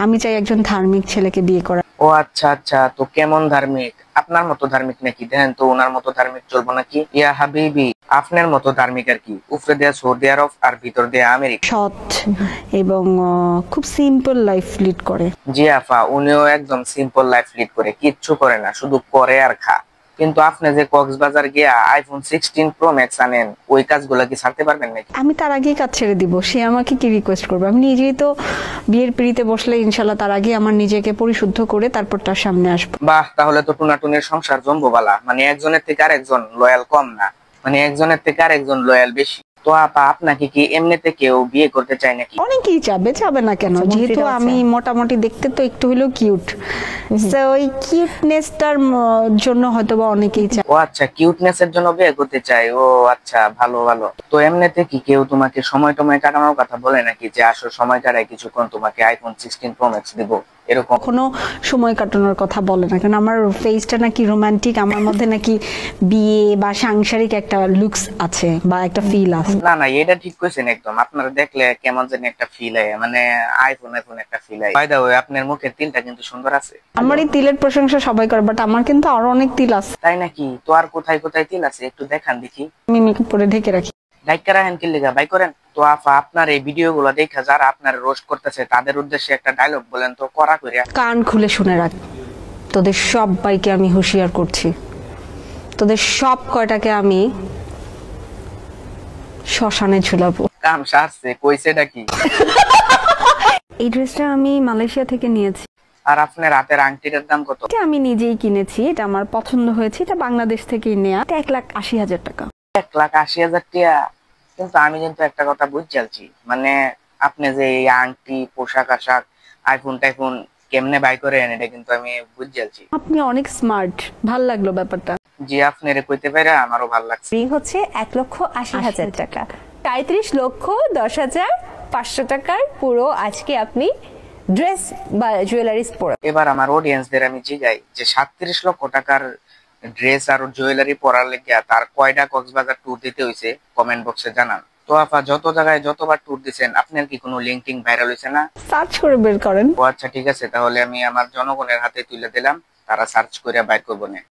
আমি চাই একজন ধার্মিক ছেলেকে বিয়ে করা। ও আচ্ছা আচ্ছা, তো কেমন ধার্মিক? আপনার মতো ধার্মিক নাকি? দেখেন তো ওনার মতো ধার্মিক চলবো নাকি? ইয়া হাবিবি, আপনার মতো ধার্মিক আর কি, উপরে দেয়া সৌদি আরব আর ভিতর দেয়া আমেরিকা। সৎ এবং খুব সিম্পল লাইফ লিড করে। জি আফা, উনিও একদম সিম্পল লাইফ লিড করে, কিচ্ছু করে না, শুধু করে আর খা। কিন্তু আপনি যে কক্সবাজার গিয়া আইফোন 16 প্রো ম্যাক্স আনেন, ওই কাজগুলো কি ছাড়তে পারবেন নাকি? আমি তার আগেই কাজ ছেড়ে দিব, সে আমাকে কি রিকোয়েস্ট করবে? আমি নিজেই তো বিয়ের পিড়িতে বসলে ইনশাল্লাহ তার আগে আমার নিজেকে পরিশুদ্ধ করে তারপর তার সামনে আসবো। বাহ, তাহলে তো টুনাটুনির সংসার জম্বুবালা, মানে একজনের থেকে আরেকজন লয়াল কম না, মানে একজনের থেকে আরেকজন লয়াল বেশি। তো আপা, আপনাকে কি এমনিতে কেউ বিয়ে করতে চায় নাকি? অনেকেই চাবে না কেন? যেহেতু আমি মোটামুটি দেখতে তো একটু হলেও কিউট, সো ওই কিউটনেসটার জন্য হয়তোবা অনেকেই চায়। ও আচ্ছা, কিউটনেস এর জন্য বিয়ে করতে চাই। ও আচ্ছা, ভালো ভালো। তো এমনিতে কি কেউ তোমাকে সময় টময় কাটানোর কথা বলে নাকি, যে আসো সময় কাটাই কিছুক্ষণ, তোমাকে আইফোন 16 প্রো ম্যাক্স দিব, এরকম? কখনো সময় কাটানোর কথা বলে না, কারণ আমার ফেসটা নাকি রোমান্টিক, আমার মধ্যে নাকি বিয়ে বা সাংসারিক একটা লুকস আছে বা একটা ফিল আছে। না না, এটা ঠিক কইছেন একদম। আপনারা দেখলে কেমন জানি একটা ফিল হয়, মানে আইফোন আইফোন একটা ফিল হয়। বাই দা ওয়ে, আপনার মুখের তিলটা কিন্তু সুন্দর আছে। আমার এই তিলের প্রশংসা সবাই করে, বাট আমার কিন্তু আরো অনেক তিল আছে। তাই নাকি? তো আর কোথায় কোথায় তিল আছে একটু দেখান দেখি। আমি মেকআপ করে ঢেকে রাখি। লাইক রাখেন কি লিগা বাই করেন? তো আফা, আপনার এই ভিডিও গুলো দেখা যারা আপনার রোস্ট করতেছে তাদের উদ্দেশ্যে একটা ডায়লগ বলেন তো, করা কইরা। কান খুলে শুনে রাখ, তোদের সবাইকে আমি হুঁশিয়ার করছি, তোদের সব কয়টাকে আমি শ্মশানে ঝুলাবো। কাম সারছে, কইছেটা কি? এই ড্রেসটা আমি মালয়েশিয়া থেকে নিয়েছি। আর আপনার রাতের আংটিটার দাম কত? এটা আমি নিজেই কিনেছি, এটা আমার পছন্দ হয়েছে, এটা বাংলাদেশ থেকেই নেয়া। এটা 1,80,000 টাকা। 1,80,000 টাকা? কিন্তু আমি কিন্তু একটা কথা বুঝছি, মানে আপনি যে এই আংটি, পোশাক আশাক, আইফোন টাইফোন কেমনে বাই করেন, এটা কিন্তু আমি বুঝছি। আপনি অনেক স্মার্ট, ভাল লাগলো ব্যাপারটা। জি, আপনারে কইতে পারে আমারও ভালো লাগছে। রিং হচ্ছে 1,80,000 টাকা, 33,10,500 টাকার পুরো আজকে আপনি ড্রেস বা জুয়েলারিস পরে। এবার আমার অডিয়েন্সদের আমি জিগাই যে 37 লক্ষ টাকার ড্রেস আর জুয়েলারি পরার লেগিয়া তার কয়টা কক্সবাজার ট্যুর দিতে হইছে কমেন্ট বক্সে জানান। তো আপা, যত জায়গায় যতবার ট্যুর দিছেন, আপনার কি কোনো লিঙ্ক টিঙ্ক ভাইরাল হইছে না? সার্চ করে বের করেন। ও আচ্ছা, ঠিক আছে, তাহলে আমি আমার জনগণের হাতে তুলে দিলাম, তারা সার্চ করে বাইর করবো না।